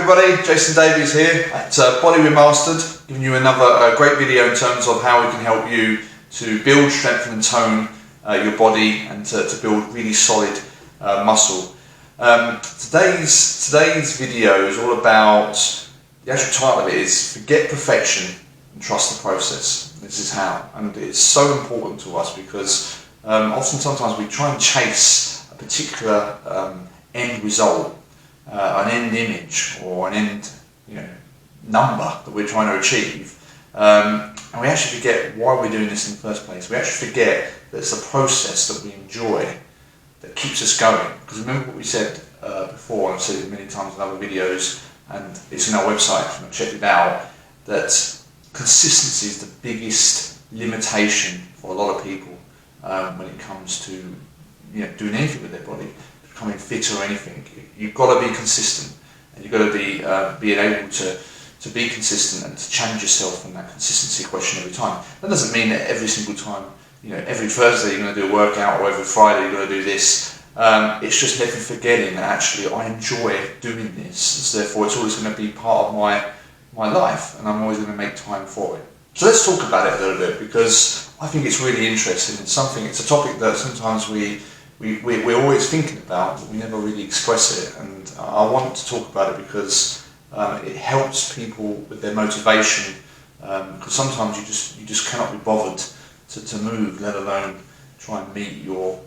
everybody, Jason Davies here at Body Remastered, giving you another great video in terms of how we can help you to build, strengthen and tone your body and to build really solid muscle. Today's video is all about, the actual title of it is Forget Perfection and Trust the Process. This is how, and it's so important to us because sometimes we try and chase a particular end result, an end image or an end number that we're trying to achieve, and we actually forget why we're doing this in the first place. We actually forget that it's a process that we enjoy that keeps us going. Because remember what we said before, and I've said it many times in other videos, and it's in our website if you want to check it out, that consistency is the biggest limitation for a lot of people when it comes to doing anything with their body, becoming fit or anything. You've got to be consistent, and you've got to be being able to be consistent and to challenge yourself on that consistency question every time. That doesn't mean that every single time, every Thursday you're going to do a workout, or every Friday you're going to do this. It's just never forgetting that actually I enjoy doing this, so therefore it's always going to be part of my life, and I'm always going to make time for it. So let's talk about it a little bit, because I think it's really interesting. It's a topic that sometimes we're always thinking about, but we never really express it, and I want to talk about it because it helps people with their motivation, because sometimes you just cannot be bothered to move, let alone try and meet your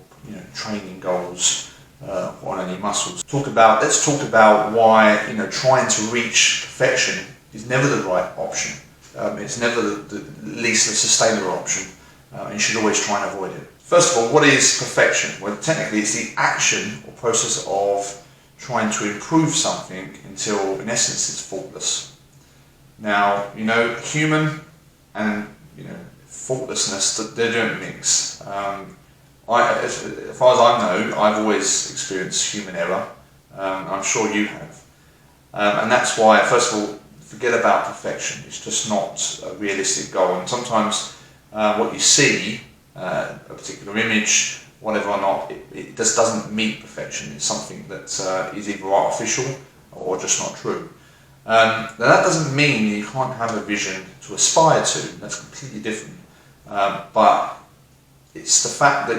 training goals on any muscles. Let's talk about why trying to reach perfection is never the right option. It's never the least sustainable option, and you should always try and avoid it. First of all, what is perfection? Well, technically it's the action or process of trying to improve something until, in essence, it's faultless. Now, human and faultlessness, they don't mix. As far as I know, I've always experienced human error. I'm sure you have. And that's why, first of all, forget about perfection. It's just not a realistic goal. And sometimes what you see, a particular image, whatever or not, it just doesn't meet perfection. It's something that is either artificial or just not true. Now that doesn't mean you can't have a vision to aspire to. That's completely different. But it's the fact that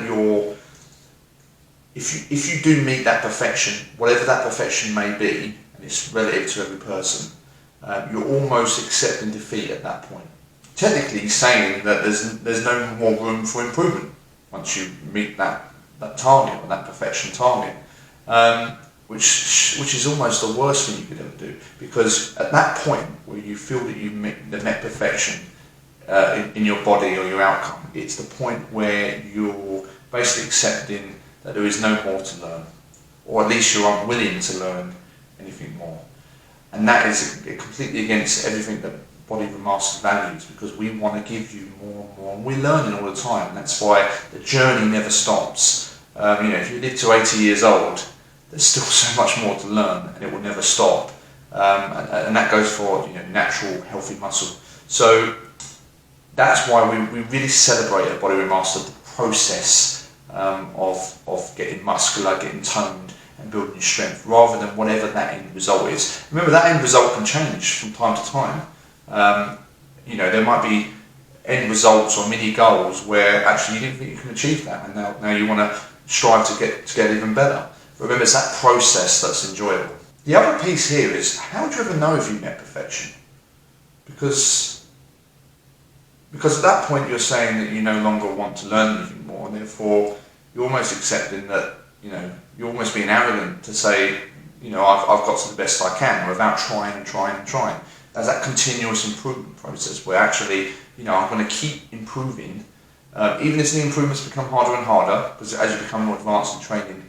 if you do meet that perfection, whatever that perfection may be, and it's relative to every person, you're almost accepting defeat at that point. Technically saying that there's no more room for improvement once you meet that target, or that perfection target, which is almost the worst thing you could ever do, because at that point where you feel that you met perfection in your body or your outcome, it's the point where you're basically accepting that there is no more to learn, or at least you're unwilling to learn anything more. And that is completely against everything that Body Remastered values, because we want to give you more and more, and we're learning all the time. That's why the journey never stops. If you live to 80 years old, there's still so much more to learn, and it will never stop. And that goes for natural, healthy muscle. So that's why we really celebrate at Body Remastered the process of getting muscular, getting toned, and building your strength, rather than whatever that end result is. Remember, that end result can change from time to time. There might be end results or mini goals where actually you didn't think you can achieve that, and now you want to strive to get even better. But remember, it's that process that's enjoyable. The other piece here is, how do you ever know if you met perfection? Because at that point you're saying that you no longer want to learn anything more, and therefore you're almost accepting that you're almost being arrogant to say I've got to the best I can without trying and trying and trying. There's that continuous improvement process where actually I'm going to keep improving, even as the improvements become harder and harder, because as you become more advanced in training,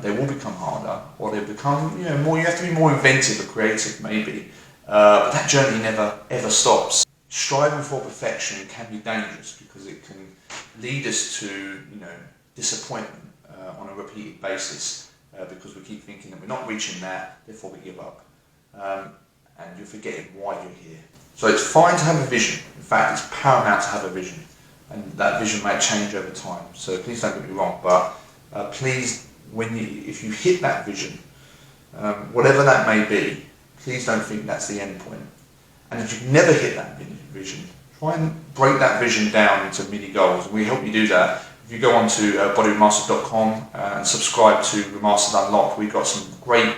they will become harder, or they become more. You have to be more inventive or creative, maybe, but that journey never ever stops. Striving for perfection can be dangerous because it can lead us to disappointment on a repeated basis, because we keep thinking that we're not reaching that, therefore we give up, and you're forgetting why you're here. So it's fine to have a vision. In fact, it's paramount to have a vision, and that vision may change over time. So please don't get me wrong, but please, if you hit that vision, whatever that may be, please don't think that's the end point. And if you've never hit that vision, try and break that vision down into mini goals, and we help you do that. If you go on to bodyremaster.com and subscribe to Remastered Unlocked, we've got some great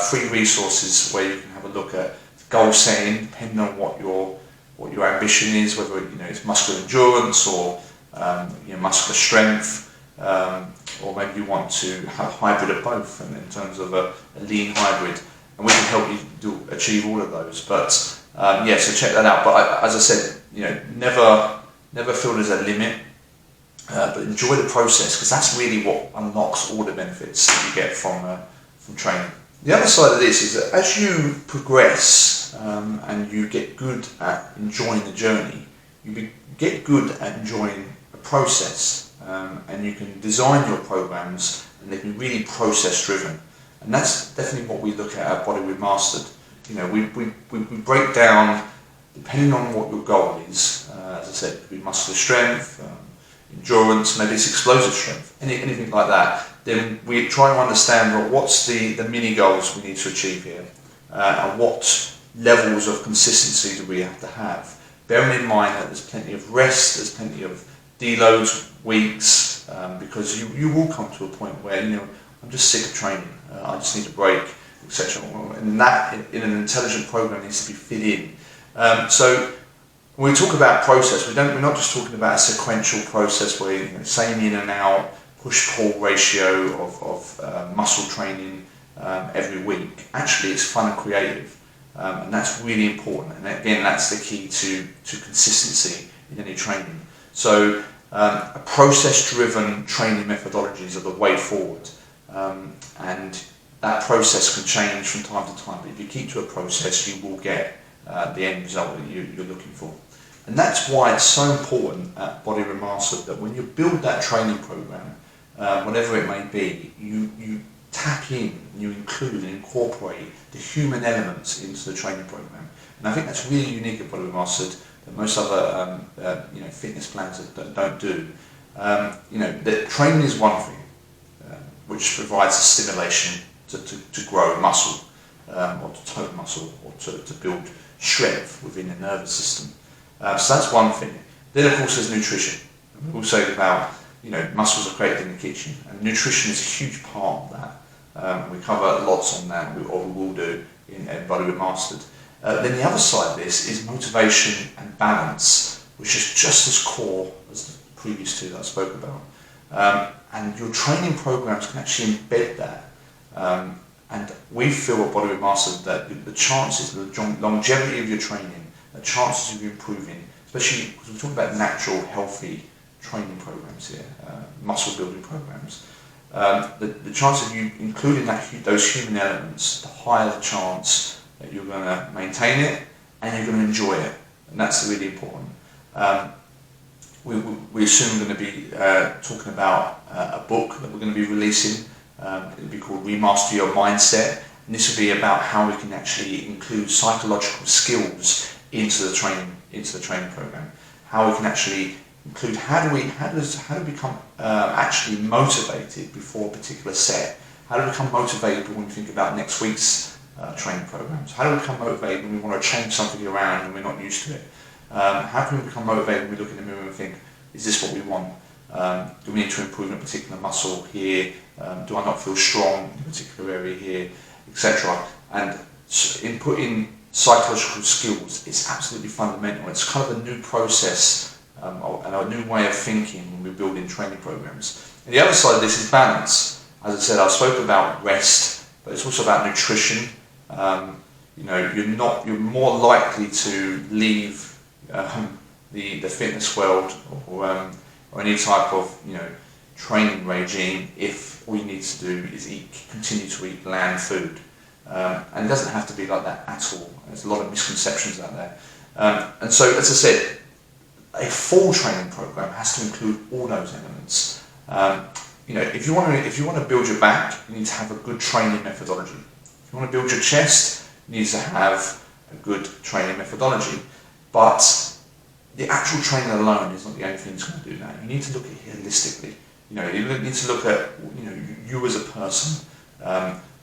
free resources where you can have a look at goal setting, depending on what your ambition is, whether it's muscular endurance or muscular strength, or maybe you want to have a hybrid of both, and in terms of a lean hybrid, and we can help you achieve all of those. But so check that out. But as I said, never feel there's a limit, but enjoy the process, because that's really what unlocks all the benefits that you get from training. The other side of this is that as you progress and you get good at enjoying the journey, you get good at enjoying the process, and you can design your programs and they can be really process driven. And that's definitely what we look at Body Remastered. We break down, depending on what your goal is, as I said, it could be muscular strength, endurance, maybe it's explosive strength, anything like that. Then we try to understand what's the mini goals we need to achieve here, and what levels of consistency do we have to have. Bearing in mind that there's plenty of rest, there's plenty of deloads, weeks, because you will come to a point where I'm just sick of training, I just need a break, etc. And that in an intelligent program needs to be fit in. So when we talk about process, we're not just talking about a sequential process where same in and out, push-pull ratio of muscle training every week. Actually, it's fun and creative, and that's really important. And again, that's the key to consistency in any training. So a process-driven training methodologies are the way forward, and that process can change from time to time. But if you keep to a process, you will get the end result that you're looking for. And that's why it's so important at Body Remastered that when you build that training program, whatever it may be, you tap in, you include and incorporate the human elements into the training program. And I think that's really unique at Body Remastered that most other fitness plans don't do. The training is one thing, which provides a stimulation to grow muscle, or to tone muscle, or to build strength within the nervous system. So that's one thing. Then of course there's nutrition. We all say about muscles are created in the kitchen, and nutrition is a huge part of that. We cover lots on that, or we will do in Body Remastered. Then the other side of this is motivation and balance, which is just as core as the previous two that I spoke about. And your training programs can actually embed that. And we feel at Body Remastered that the chances, the longevity of your training, the chances of you improving, especially because we're talking about natural, healthy training programs here, muscle building programs, the chance of you including those human elements, the higher the chance that you're going to maintain it and you're going to enjoy it, and that's really important. We assume we're going to be talking about a book that we're going to be releasing. It'll be called Remaster Your Mindset, and this will be about how we can actually include psychological skills into the training program. How we can actually include how do we become actually motivated before a particular set. How do we become motivated when we think about next week's training programs? How do we become motivated when we want to change something around and we're not used to it? How can we become motivated when we look in the mirror and think, is this what we want? Do we need to improve in a particular muscle here? Do I not feel strong in a particular area here, etc. And inputting psychological skills is absolutely fundamental. It's kind of a new process and a new way of thinking when we're building training programs. And the other side of this is balance. As I said, I spoke about rest, but it's also about nutrition. You're more likely to leave the fitness world or any type of training regime if all you need to do is continue to eat bland food. And it doesn't have to be like that at all. There's a lot of misconceptions out there. And so, as I said, a full training program has to include all those elements. If you want to build your back, you need to have a good training methodology. If you want to build your chest, you need to have a good training methodology. But the actual training alone is not the only thing that's going to do that. You need to look at it holistically. You need to look at you as a person.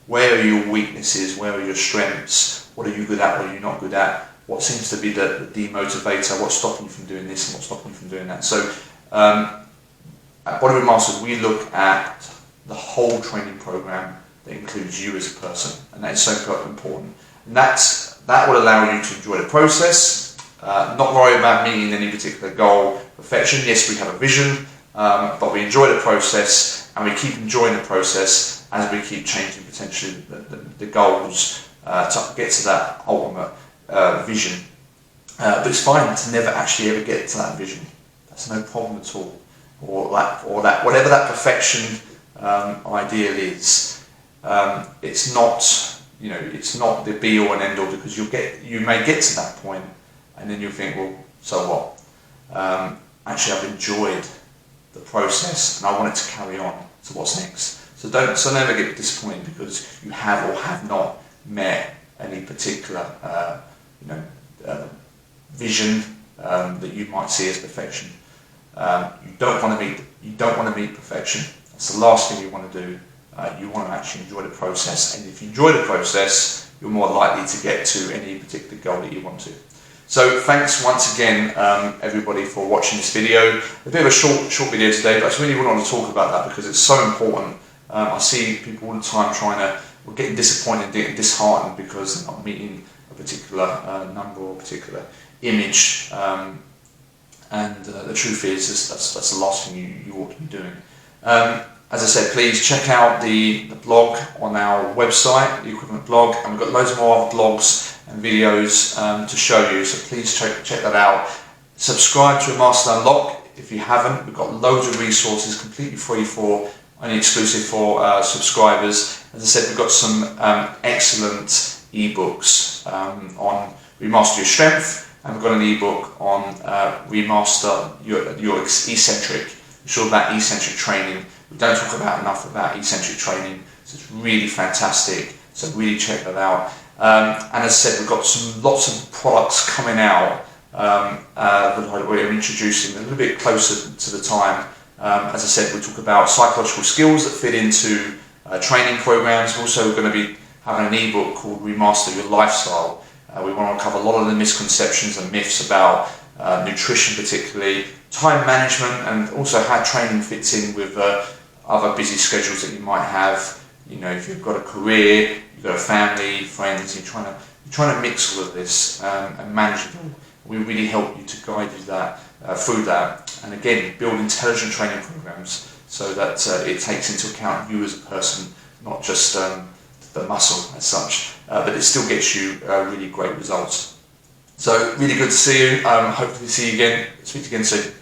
Where are your weaknesses? Where are your strengths? What are you good at? What are you not good at? What seems to be the demotivator? What's stopping you from doing this and what's stopping you from doing that? So at Body Remaster, we look at the whole training program that includes you as a person, and that is so important. And that will allow you to enjoy the process, not worry about meeting any particular goal, perfection. Yes, we have a vision, but we enjoy the process, and we keep enjoying the process as we keep changing potentially the goals to get to that ultimate vision. But it's fine to never actually ever get to that vision. That's no problem at all. Or that whatever that perfection ideal is, it's not, you know, it's not the be all and end all, because you may get to that point and then you'll think, well, so what? Actually, I've enjoyed the process and I want it to carry on. So what's next? So never get disappointed because you have or have not met any particular vision that you might see as perfection. You don't want to meet perfection. That's the last thing you want to do. You want to actually enjoy the process, and if you enjoy the process, you're more likely to get to any particular goal that you want to. So thanks once again, everybody, for watching this video. A bit of a short video today, but I just really want to talk about that because it's so important. I see people all the time getting disappointed and getting disheartened because they're not meeting a particular number or a particular image. And the truth is that's the last thing you ought to be doing. As I said, please check out the blog on our website, the equivalent blog, and we've got loads more blogs and videos to show you, so please check that out. Subscribe to Remaster Unlock if you haven't. We've got loads of resources completely free only exclusive for subscribers. As I said, we've got some excellent ebooks on Remaster Your Strength, and we've got an ebook on Remaster your eccentric. It's all about eccentric training. We don't talk enough about eccentric training, so it's really fantastic. So really check that out. And as I said, we've got lots of products coming out that we're introducing a little bit closer to the time. As I said, we talk about psychological skills that fit into training programs. We're also going to be having an ebook called Remaster Your Lifestyle. We want to cover a lot of the misconceptions and myths about nutrition, particularly time management, and also how training fits in with other busy schedules that you might have. You know, if you've got a career, you've got a family, friends, you're trying to mix all of this and manage it all. We really help you to guide you through that, and again, build intelligent training programs so that it takes into account you as a person, not just the muscle as such, but it still gets you really great results. So really good to see you. Hopefully see you again. Speak again soon.